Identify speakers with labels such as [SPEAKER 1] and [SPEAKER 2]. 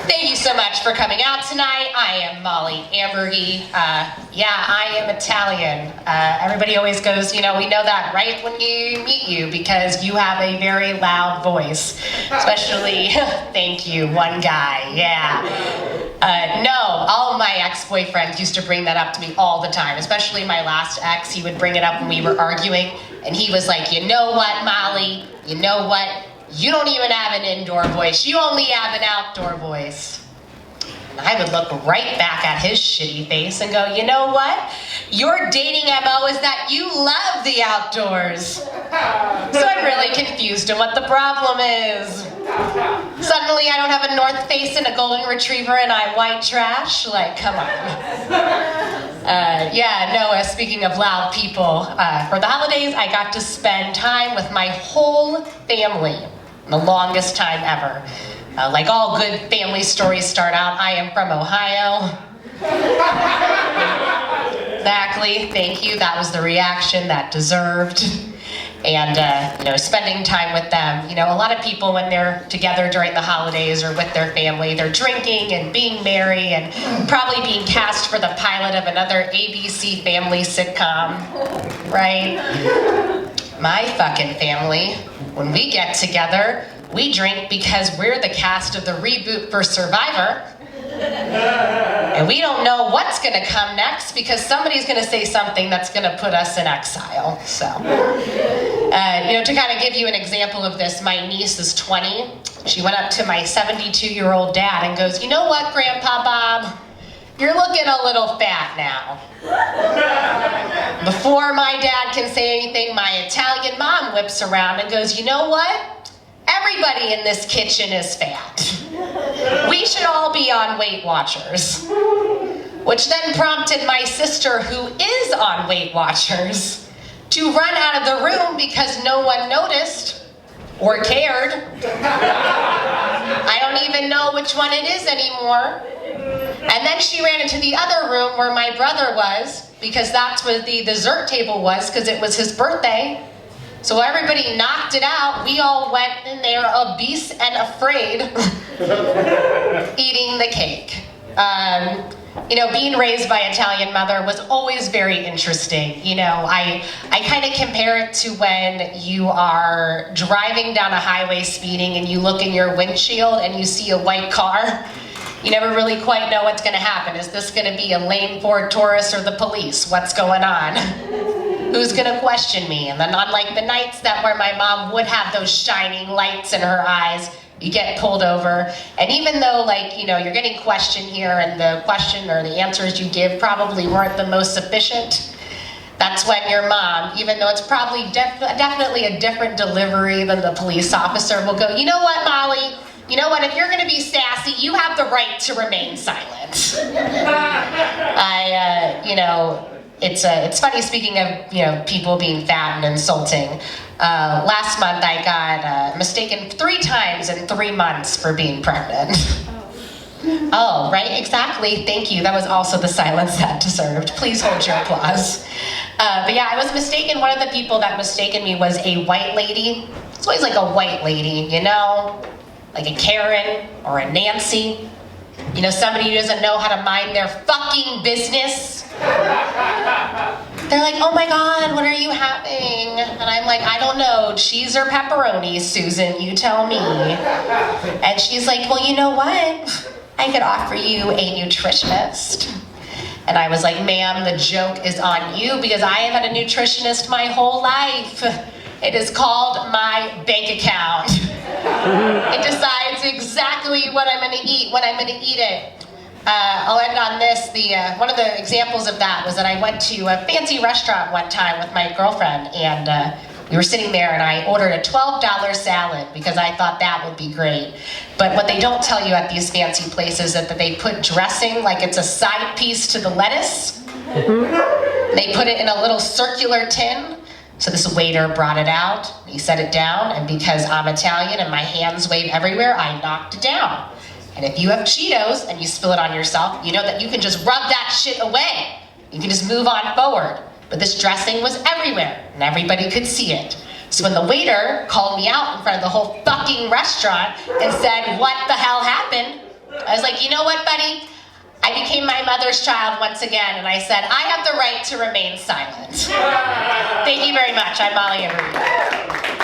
[SPEAKER 1] Thank you so much for coming out tonight. I am Mollie Amburgey. I am Italian. Everybody always goes, we know that right when you meet you because you have a very loud voice. Especially, thank you, one guy, No, all of my ex-boyfriends used to bring that up to me all the time, especially my last ex. He would bring it up when we were arguing, and he was like, you know what, Mollie? You know what? You don't even have an indoor voice. You only have an outdoor voice. And I would look right back at his shitty face and go, you know what? Your dating MO is that you love the outdoors. So I'm really confused on what the problem is. Suddenly I don't have a North Face and a golden retriever and I'm white trash? Like, come on. Speaking of loud people, for the holidays I got to spend time with my whole family. The longest time ever. Like all good family stories start out, I am from Ohio. Exactly, thank you. That was the reaction that deserved. And, spending time with them. A lot of people when they're together during the holidays or with their family, they're drinking and being merry and probably being cast for the pilot of another ABC family sitcom, right? My fucking family, when we get together, we drink because we're the cast of the reboot for Survivor. And we don't know what's gonna come next because somebody's gonna say something that's gonna put us in exile. So, to kind of give you an example of this, my niece is 20. She went up to my 72-year-old dad and goes, you know what, Grandpa Bob? You're looking a little fat now. Before my dad can say anything, my Italian mom whips around and goes, you know what? Everybody in this kitchen is fat. We should all be on Weight Watchers. Which then prompted my sister, who is on Weight Watchers, to run out of the room because no one noticed or cared. I don't even know which one it is anymore. And then she ran into the other room where my brother was, because that's where the dessert table was, because it was his birthday. So everybody knocked it out. We all went in there obese and afraid, eating the cake. Being raised by an Italian mother was always very interesting. I kind of compare it to when you are driving down a highway speeding and you look in your windshield and you see a white car. You never really quite know what's going to happen. Is this going to be a lame Ford Taurus or the police? What's going on? Who's going to question me? And then on like the nights where my mom would have those shining lights in her eyes, you get pulled over. And even though you're getting questioned here and the question or the answers you give probably weren't the most sufficient, that's when your mom, even though it's probably definitely a different delivery than the police officer, will go, you know what, Mollie? You know what, if you're gonna be sassy, you have the right to remain silent. It's funny, speaking of, people being fat and insulting. Last month I got mistaken 3 times in 3 months for being pregnant. Oh, right, exactly, thank you. That was also the silence that deserved. Please hold your applause. I was mistaken. One of the people that mistaken me was a white lady. It's always like a white lady, like a Karen or a Nancy. Somebody who doesn't know how to mind their fucking business. They're like, oh my God, what are you having? And I'm like, I don't know, cheese or pepperoni, Susan, you tell me. And she's like, well, you know what? I could offer you a nutritionist. And I was like, ma'am, the joke is on you because I have had a nutritionist my whole life. It is called my bank account. It decides exactly what I'm gonna eat, when I'm gonna eat it. I'll end on this. One of the examples of that was that I went to a fancy restaurant one time with my girlfriend, and we were sitting there and I ordered a $12 salad because I thought that would be great. But what they don't tell you at these fancy places is that they put dressing like it's a side piece to the lettuce. They put it in a little circular tin. So this waiter brought it out, he set it down, and because I'm Italian and my hands wave everywhere, I knocked it down. And if you have Cheetos and you spill it on yourself, you know that you can just rub that shit away. You can just move on forward. But this dressing was everywhere, and everybody could see it. So when the waiter called me out in front of the whole fucking restaurant and said, what the hell happened? I was like, you know what, buddy? I became my mother's child once again, and I said, I have the right to remain silent. Thank you very much. I'm Mollie Amburgey.